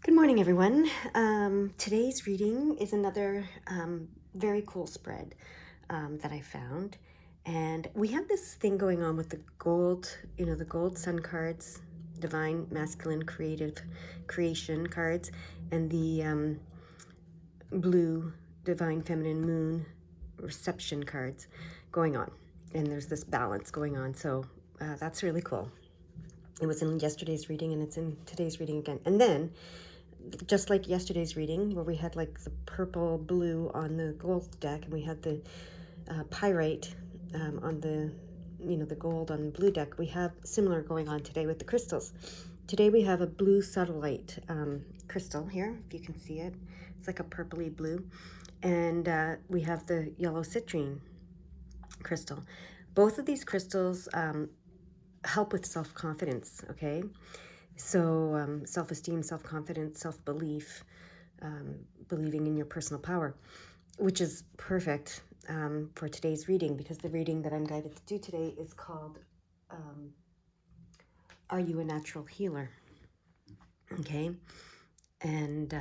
Good morning, everyone. Today's reading is another very cool spread that I found. And we have this thing going on with the gold, the gold sun cards, divine, masculine, creative, creation cards, and the blue, divine, feminine, moon, reception cards going on. And there's this balance going on. So that's really cool. It was in yesterday's reading and it's in today's reading again. And then just like yesterday's reading where we had like the purple blue on the gold deck and we had the pyrite on the the gold on the blue deck, we have similar going on today with the crystals. Today we have a blue satellite crystal here, if you can see it. It's like a purpley blue. And we have the yellow citrine crystal. Both of these crystals help with self-confidence, okay? So self-esteem, self-confidence, self-belief, believing in your personal power, which is perfect for today's reading, because the reading that I'm guided to do today is called Are You a Natural Healer? Okay. And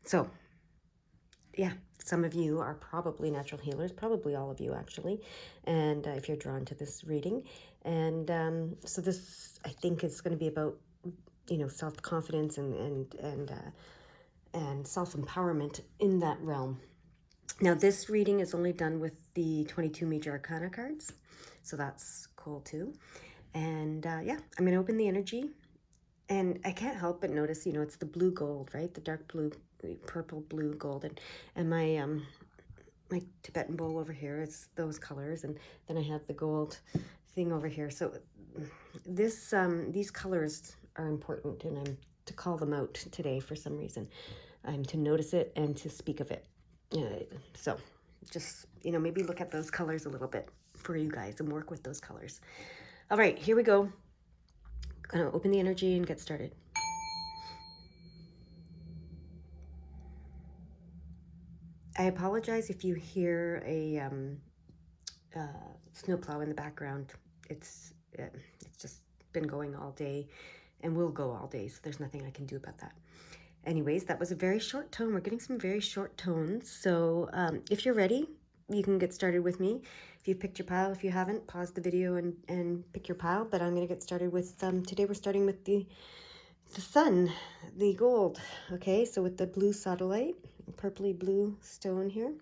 so, yeah, some of you are probably natural healers, probably all of you actually, and if you're drawn to this reading. And so this, I think, is going to be about self-confidence and self-empowerment in that realm. Now, this reading is only done with the 22 major arcana cards, so that's cool too. And yeah, I'm going to open the energy, and I can't help but notice, it's the blue gold, right? The dark blue, purple, blue, gold, and my Tibetan bowl over here is those colors, and then I have the gold thing over here. So this these colors are important, and I'm to call them out today for some reason. I'm to notice it and to speak of it. So just, maybe look at those colors a little bit for you guys and work with those colors. All right, here we go. Gonna open the energy and get started. I apologize if you hear a snowplow in the background. It's just been going all day and will go all day, so there's nothing I can do about that. Anyways, that was a very short tone. We're getting some very short tones. So if you're ready, you can get started with me. If you've picked your pile, if you haven't, pause the video and pick your pile. But I'm going to get started with, today we're starting with the sun, the gold. Okay, so with the blue satellite, purpley blue stone here,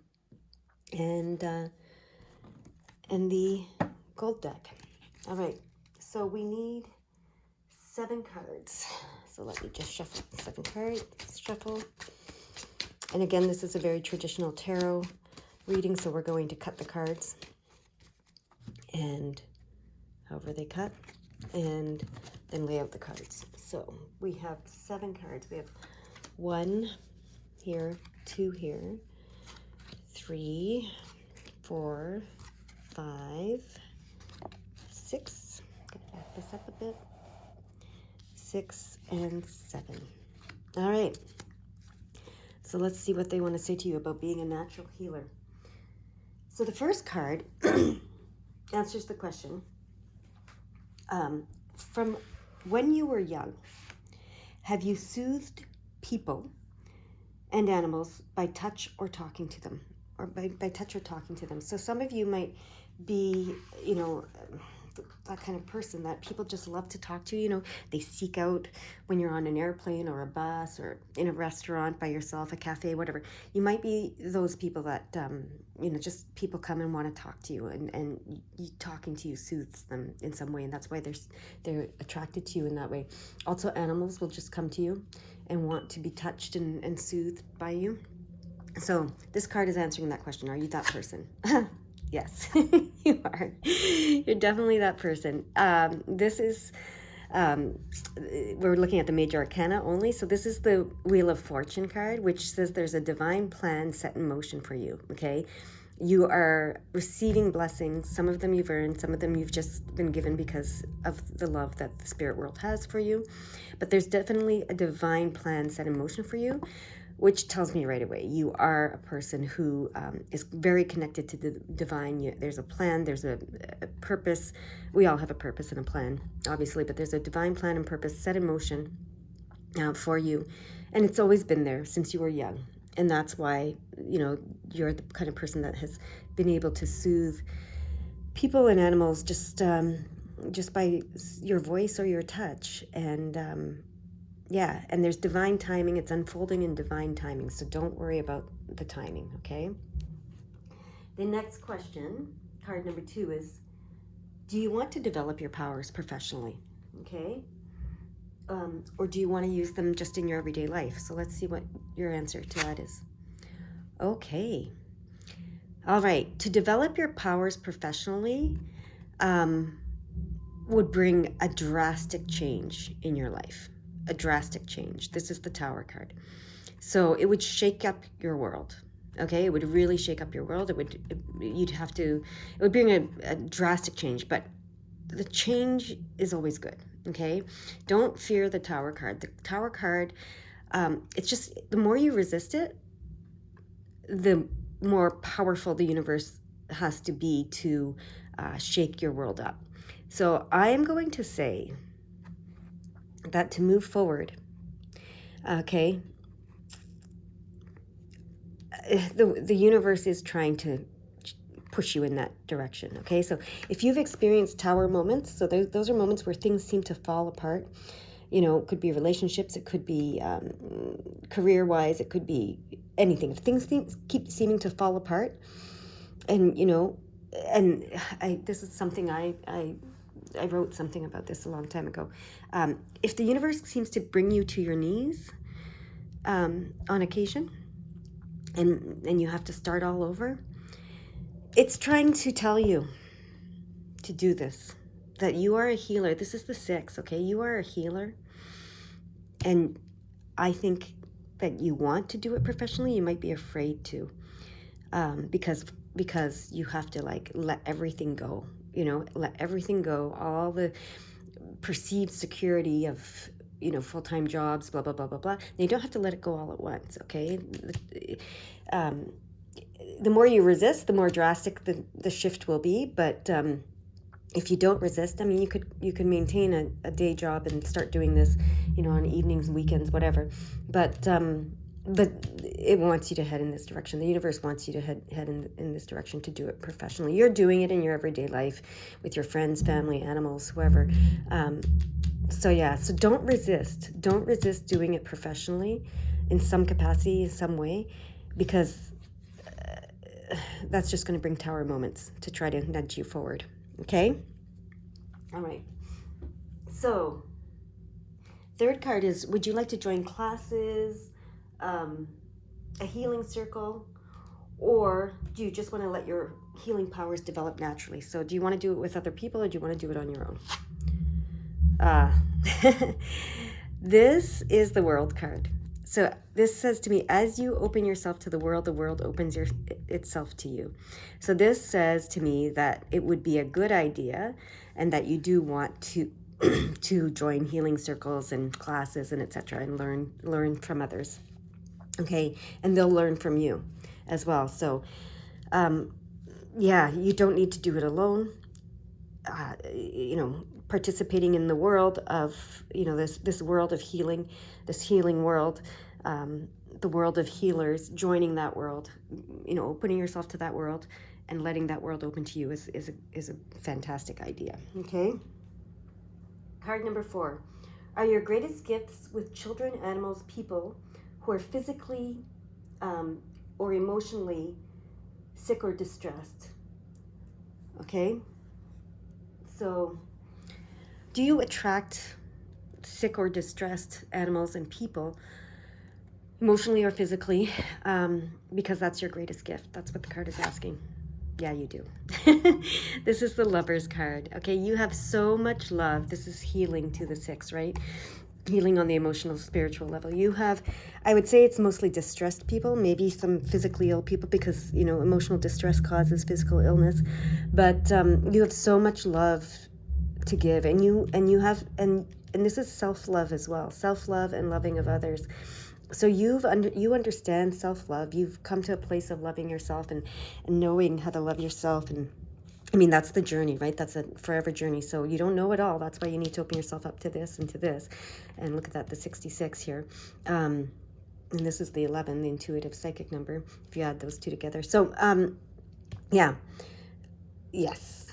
and the gold deck. All right, so we need 7 cards. So let me just shuffle 7 cards, shuffle. And again, this is a very traditional tarot reading, so we're going to cut the cards and however they cut, and then lay out the cards. So we have 7 cards. We have 1 here, 2 here, 3, 4, 5, 6. Gonna back this up a bit. 6 and 7. All right. So let's see what they want to say to you about being a natural healer. So the first card answers the question, from when you were young, have you soothed people and animals by touch or talking to them? Or by touch or talking to them. So some of you might be, that kind of person that people just love to talk to. They seek out when you're on an airplane or a bus or in a restaurant by yourself, a cafe, whatever. You might be those people that, just people come and want to talk to you, and talking to you soothes them in some way, and that's why they're attracted to you in that way. Also, animals will just come to you and want to be touched and soothed by you. So this card is answering that question. Are you that person? Yes, you are. You're definitely that person. This is, we're looking at the major arcana only. So this is the Wheel of Fortune card, which says there's a divine plan set in motion for you, okay? You are receiving blessings. Some of them you've earned, some of them you've just been given because of the love that the spirit world has for you. But there's definitely a divine plan set in motion for you, which tells me right away you are a person who is very connected to the divine. There's a plan, there's a purpose. We all have a purpose and a plan, obviously, but there's a divine plan and purpose set in motion for you. And it's always been there since you were young. And that's why, you're the kind of person that has been able to soothe people and animals just by your voice or your touch. And yeah, and there's divine timing. It's unfolding in divine timing. So don't worry about the timing, okay? The next question, card number 2, is, do you want to develop your powers professionally? Okay? Or do you want to use them just in your everyday life? So let's see what your answer to that is. Okay. All right. To develop your powers professionally would bring a drastic change in your life. A drastic change. This is the Tower card. So it would shake up your world. Okay, it would really shake up your world. It would bring a drastic change, but the change is always good. Okay, don't fear the Tower card. The Tower card, it's just, the more you resist it, the more powerful the universe has to be to shake your world up. So I am going to say that to move forward, okay, the universe is trying to push you in that direction. Okay, so if you've experienced Tower moments, so those are moments where things seem to fall apart. It could be relationships, it could be career-wise, it could be anything. If things keep seeming to fall apart, and this is something I wrote something about this a long time ago. If the universe seems to bring you to your knees on occasion, and you have to start all over, it's trying to tell you to do this, that you are a healer. This is the 6, okay? You are a healer. And I think that you want to do it professionally. You might be afraid to, because you have to let everything go, let everything go, all the perceived security of, full-time jobs, blah, blah, blah, blah, blah. You don't have to let it go all at once, okay? The more you resist, the more drastic the shift will be. But if you don't resist, I mean, you could maintain a day job and start doing this, on evenings, weekends, whatever. But it wants you to head in this direction. The universe wants you to head in this direction, to do it professionally. You're doing it in your everyday life with your friends, family, animals, whoever. So don't resist. Don't resist doing it professionally in some capacity, in some way, because that's just going to bring Tower moments to try to nudge you forward. Okay? All right. So, third card is, would you like to join classes, a healing circle, or do you just want to let your healing powers develop naturally? So do you want to do it with other people, or do you want to do it on your own? This is the World card. So this says to me, as you open yourself to the world opens itself to you. So this says to me that it would be a good idea, and that you do want to to join healing circles and classes and etc. and learn from others. Okay, and they'll learn from you as well. So you don't need to do it alone. Participating in the world of, this world of healing, this healing world, the world of healers, joining that world, opening yourself to that world and letting that world open to you is a fantastic idea. Okay. Card number 4. Are your greatest gifts with children, animals, people who are physically or emotionally sick or distressed? Okay. So, do you attract sick or distressed animals and people, emotionally or physically, because that's your greatest gift? That's what the card is asking. Yeah, you do. This is the Lovers card. Okay, you have so much love. This is healing to the 6, right? Healing on the emotional, spiritual level. You have, I would say it's mostly distressed people, maybe some physically ill people, because, emotional distress causes physical illness. But you have so much love to give, and you have, and this is self-love as well, self-love and loving of others. So you understand self-love. You've come to a place of loving yourself and knowing how to love yourself, and I mean, that's the journey, right? That's a forever journey. So you don't know it all. That's why you need to open yourself up to this and to this. And look at that, the 66 here. And this is the 11, the intuitive psychic number, if you add those two together. So, yeah. Yes,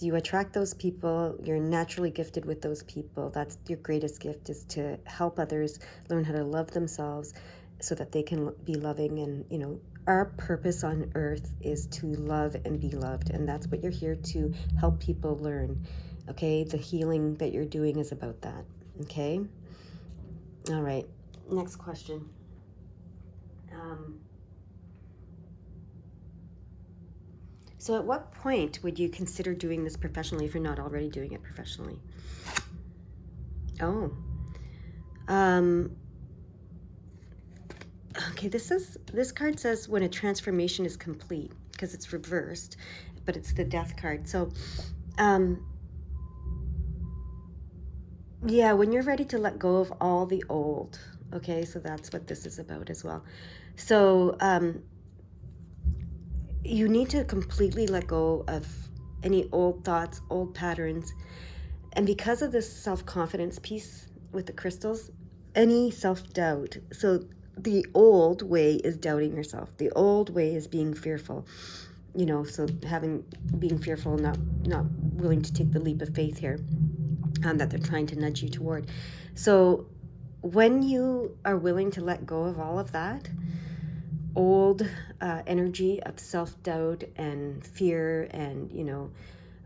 you attract those people. You're naturally gifted with those people. That's your greatest gift, is to help others learn how to love themselves so that they can be loving. And, our purpose on earth is to love and be loved. And that's what you're here to help people learn. Okay, the healing that you're doing is about that. Okay, all right, next question. So at what point would you consider doing this professionally if you're not already doing it professionally? Oh. Okay, this card says when a transformation is complete, because it's reversed, but it's the death card. So yeah, when you're ready to let go of all the old. Okay, so that's what this is about as well. So you need to completely let go of any old thoughts, old patterns. And because of this self-confidence piece with the crystals, any self-doubt. So the old way is doubting yourself. The old way is being fearful. So being fearful, not willing to take the leap of faith here, that they're trying to nudge you toward. So when you are willing to let go of all of that old energy of self-doubt and fear and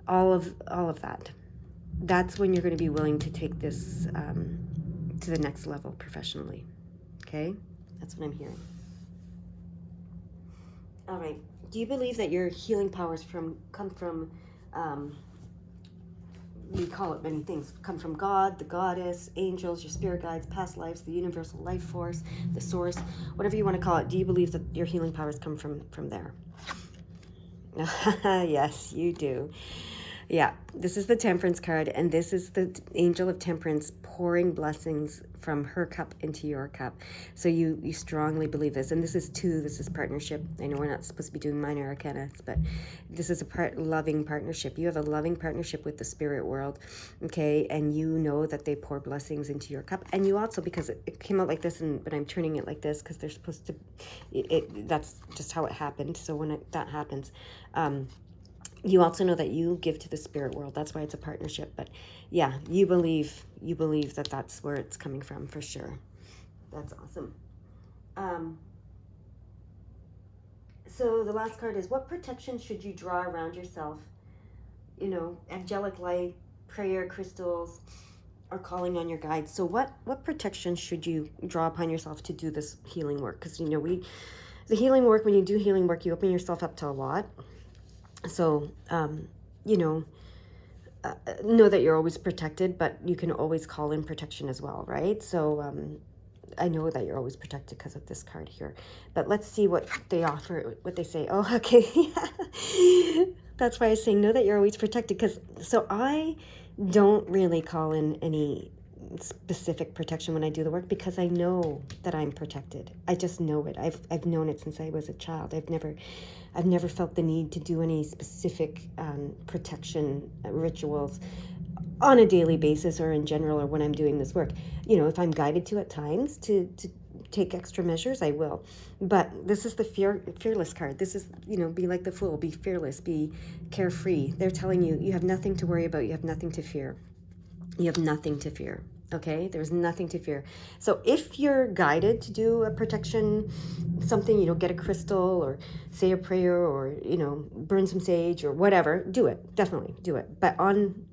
all of that, that's when you're going to be willing to take this to the next level professionally. Okay, that's what I'm hearing. All right, do you believe that your healing powers come from we call it many things, come from God, the goddess, angels, your spirit guides, past lives, the universal life force, the source, whatever you want to call it? Do you believe that your healing powers come from there? Yes, you do. Yeah, this is the Temperance card, and this is the Angel of Temperance pouring blessings from her cup into your cup. So you strongly believe this, and this is partnership. I know we're not supposed to be doing minor arcana, but this is a loving partnership. You have a loving partnership with the spirit world, okay? And you know that they pour blessings into your cup, and you also, because it came out like this, but I'm turning it like this because they're supposed to. That's just how it happened. So when that happens. You also know that you give to the spirit world. That's why it's a partnership. But yeah, you believe that that's where it's coming from for sure. That's awesome. So the last card is, what protection should you draw around yourself? Angelic light, prayer, crystals, or calling on your guides. So what protection should you draw upon yourself to do this healing work? Because the healing work, when you do healing work, you open yourself up to a lot. So, know that you're always protected, but you can always call in protection as well, right? So, I know that you're always protected because of this card here. But let's see what they offer, what they say. Oh, okay. That's why I was saying know that you're always protected. So I don't really call in any specific protection when I do the work, because I know that I'm protected. I just know it. I've known it since I was a child. I've never felt the need to do any specific protection rituals on a daily basis or in general, or when I'm doing this work. If I'm guided to at times to take extra measures, I will. But this is the fearless card. This is, be like the fool, be fearless, be carefree. They're telling you, you have nothing to worry about. You have nothing to fear. You have nothing to fear. Okay, there's nothing to fear. So if you're guided to do a protection, something, get a crystal or say a prayer or, burn some sage or whatever, do it. Definitely do it. But on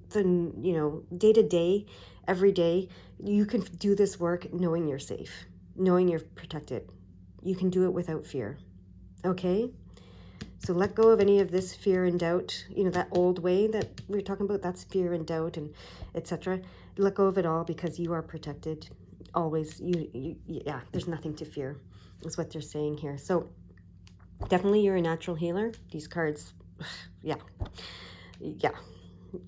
the, day to day, every day, you can do this work knowing you're safe, knowing you're protected. You can do it without fear. Okay? So let go of any of this fear and doubt, that old way that we were talking about, that's fear and doubt and etc. Let go of it all, because you are protected always. Yeah, there's nothing to fear, is what they're saying here. So definitely you're a natural healer. These cards, yeah.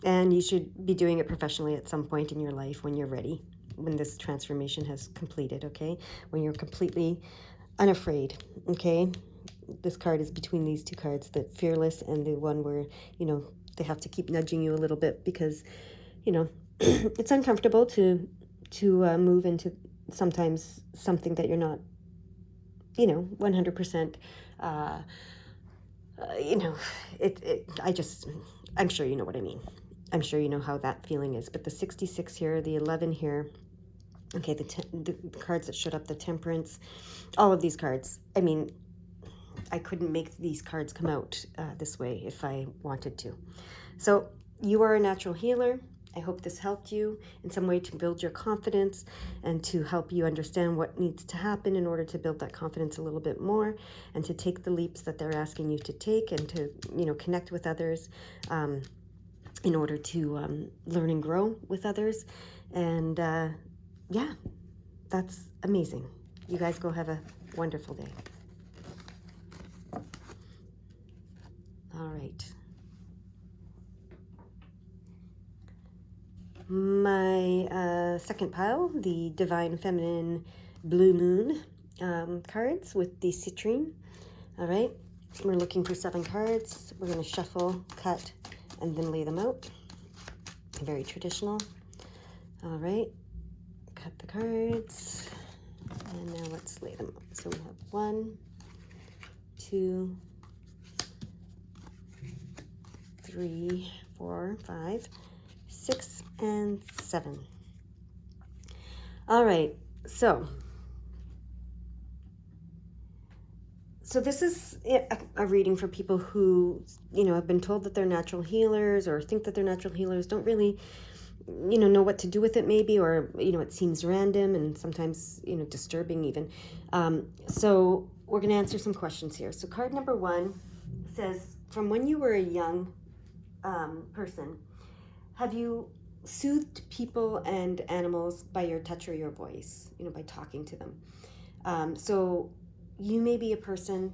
And you should be doing it professionally at some point in your life when you're ready, when this transformation has completed, okay? When you're completely unafraid, okay? this card is between these two cards, the fearless and the one where, they have to keep nudging you a little bit because, it's uncomfortable to move into sometimes something that you're not, 100%, I'm sure you know what I mean. I'm sure you know how that feeling is. But the 66 here, the 11 here, okay, the cards that showed up, the temperance, all of these cards. I mean, I couldn't make these cards come out this way if I wanted to. So you are a natural healer. I hope this helped you in some way to build your confidence and to help you understand what needs to happen in order to build that confidence a little bit more and to take the leaps that they're asking you to take and to, connect with others in order to learn and grow with others. And yeah, that's amazing. You guys go have a wonderful day. All right. My second pile, the Divine Feminine Blue Moon cards with the citrine. All right. We're looking for 7 cards. We're going to shuffle, cut, and then lay them out. Very traditional. All right. Cut the cards. And now let's lay them out. So we have 1, 2, 3, 4, 5, 6, and 7. All right. So this is a reading for people who, have been told that they're natural healers or think that they're natural healers, don't really, know what to do with it maybe, or, it seems random and sometimes, disturbing even. So we're going to answer some questions here. So card number 1 says, from when you were a young person, have you soothed people and animals by your touch or your voice, by talking to them? So you may be a person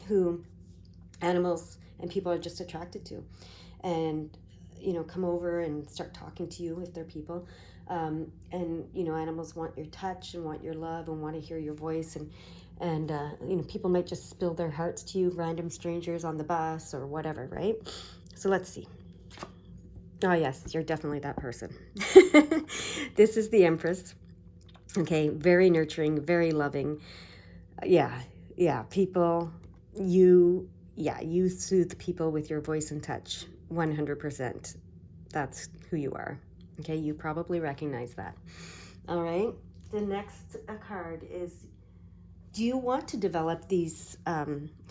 who animals and people are just attracted to and, come over and start talking to you if they're people. And, animals want your touch and want your love and want to hear your voice. And people might just spill their hearts to you, random strangers on the bus or whatever, right? So let's see. Oh, yes, you're definitely that person. This is the Empress. Okay, very nurturing, very loving. Yeah, people, you soothe people with your voice and touch, 100%. That's who you are. Okay, you probably recognize that. All right, the next card is, do you want to develop these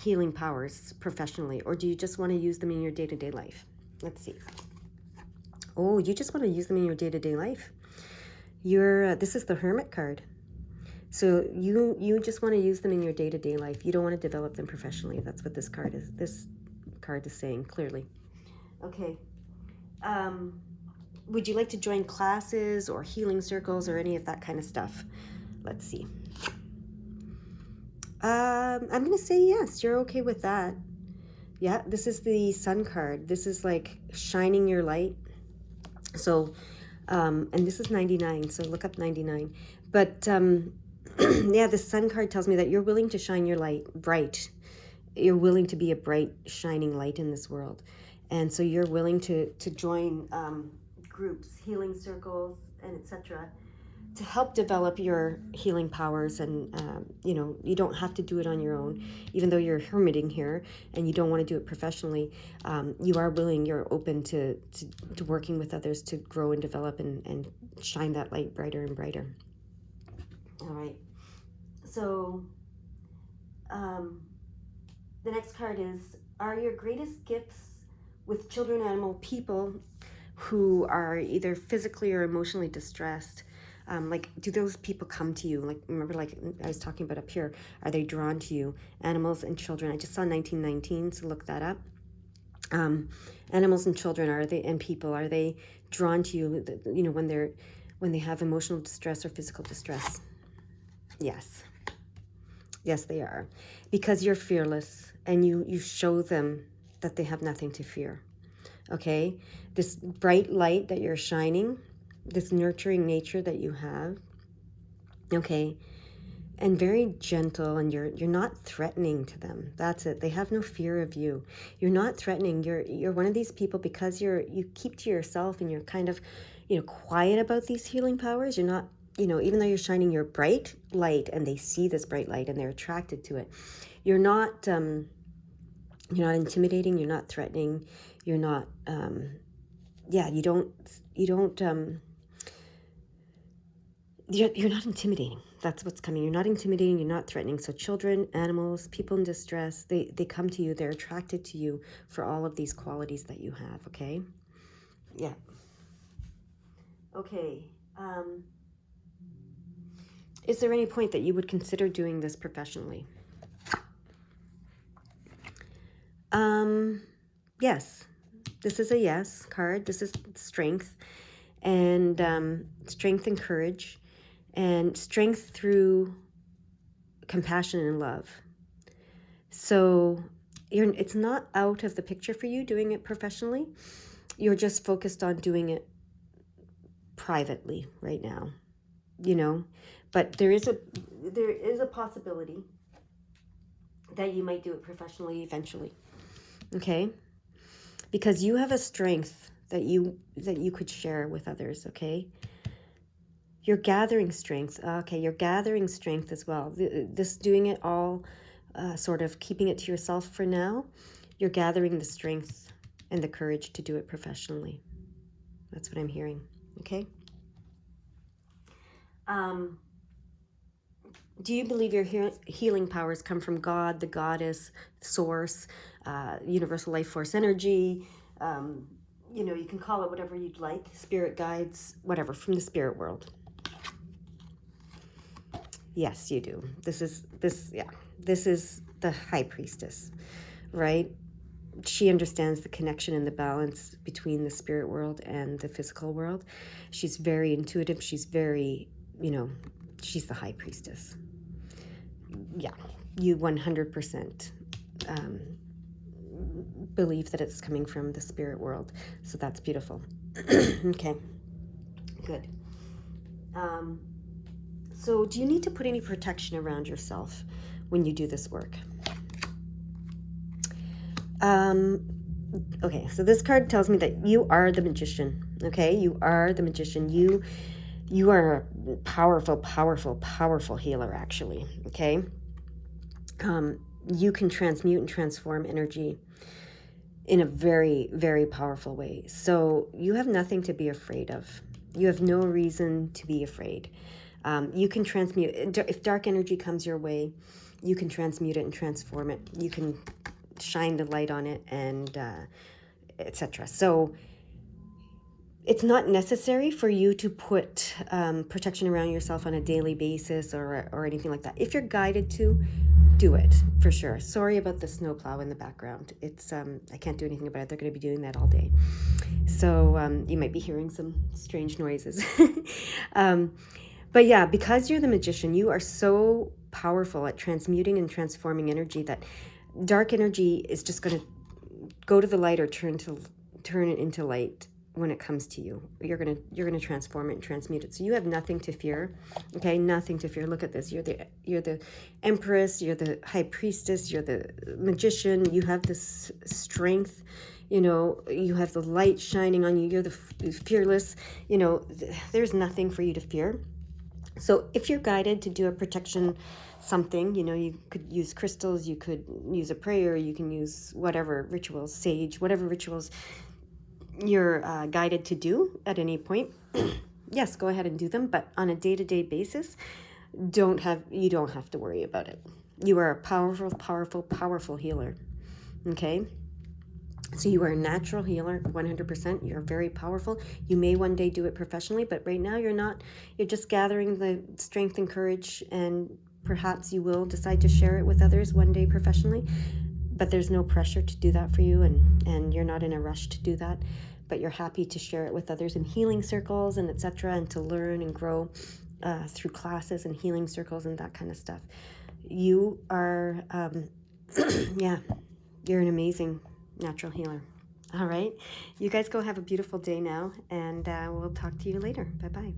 healing powers professionally, or do you just want to use them in your day-to-day life? Let's see. Oh, you just want to use them in your day-to-day life. This is the Hermit card. So you just want to use them in your day-to-day life. You don't want to develop them professionally. That's what this card is saying clearly. Okay. Would you like to join classes or healing circles or any of that kind of stuff? Let's see. I'm going to say yes. You're okay with that. Yeah, this is the Sun card. This is like shining your light. So, and this is 99, so look up 99. But yeah, the Sun card tells me that you're willing to shine your light bright. You're willing to be a bright, shining light in this world. And so you're willing to join groups, healing circles, and etc., to help develop your healing powers. And you don't have to do it on your own, even though you're hermiting here and you don't want to do it professionally. You are willing, you're open to working with others to grow and develop and shine that light brighter and brighter. All right, so the next card is, are your greatest gifts with children, animal, people who are either physically or emotionally distressed? Like, do those people come to you? Like, remember, like I was talking about up here, are they drawn to you? Animals and children. I just saw 1919, so look that up. Animals and children, and people, are they drawn to you, when they have emotional distress or physical distress? Yes. Yes, they are. Because you're fearless and you show them that they have nothing to fear. Okay? This bright light that you're shining, this nurturing nature that you have, okay, and very gentle, and you're not threatening to them. That's it. They have no fear of you. You're not threatening. You're one of these people, because you keep to yourself, and you're kind of, quiet about these healing powers. You're not, even though you're shining your bright light, and they see this bright light and they're attracted to it. You're not intimidating. You're not threatening. You're not you don't you're not intimidating. That's what's coming. You're not intimidating. You're not threatening. So children, animals, people in distress, they come to you. They're attracted to you for all of these qualities that you have. Okay. Yeah. Okay. Is there any point that you would consider doing this professionally? Yes. This is a yes card. This is strength, and strength and courage, and strength through compassion and love. So it's not out of the picture for you doing it professionally. You're just focused on doing it privately right now, but there is a possibility that you might do it professionally eventually. Okay? Because you have a strength that you could share with others. Okay? You're gathering strength. Okay, you're gathering strength as well. This doing it all, sort of keeping it to yourself for now, you're gathering the strength and the courage to do it professionally. That's what I'm hearing. Okay? Do you believe your healing powers come from God, the goddess, source, universal life force energy? You can call it whatever you'd like, spirit guides, whatever, from the spirit world. Yes, you do. This is the high priestess, right? She understands the connection and the balance between the spirit world and the physical world. She's very intuitive. She's very, she's the high priestess. Yeah, you 100% believe that it's coming from the spirit world. So that's beautiful. Okay, good. So do you need to put any protection around yourself when you do this work? Okay, so this card tells me that you are the magician. Okay, you are the magician. You are a powerful, powerful, powerful healer, actually. Okay, you can transmute and transform energy in a very, very powerful way. So you have nothing to be afraid of. You have no reason to be afraid. You can transmute. If dark energy comes your way, you can transmute it and transform it. You can shine the light on it, and etc. So it's not necessary for you to put protection around yourself on a daily basis or anything like that. If you're guided to, do it for sure. Sorry about the snowplow in the background. It's I can't do anything about it. They're going to be doing that all day. So you might be hearing some strange noises. But yeah, because you're the magician, you are so powerful at transmuting and transforming energy that dark energy is just going to go to the light or turn it into light when it comes to you. You're gonna transform it and transmute it. So you have nothing to fear. Okay, nothing to fear. Look at this. You're the empress. You're the high priestess. You're the magician. You have this strength. You have the light shining on you. You're the fearless. There's nothing for you to fear. So if you're guided to do a protection something, you could use crystals, you could use a prayer, you can use whatever rituals, sage, whatever rituals you're guided to do at any point. Yes, go ahead and do them, but on a day-to-day basis, you don't have to worry about it. You are a powerful, powerful, powerful healer. Okay? So you are a natural healer, 100%. You're very powerful. You may one day do it professionally, but right now you're not. You're just gathering the strength and courage, and perhaps you will decide to share it with others one day professionally. But there's no pressure to do that for you, and you're not in a rush to do that. But you're happy to share it with others in healing circles and etc., and to learn and grow through classes and healing circles and that kind of stuff. You are, you're an amazing natural healer. All right. You guys go have a beautiful day now, and we'll talk to you later. Bye-bye.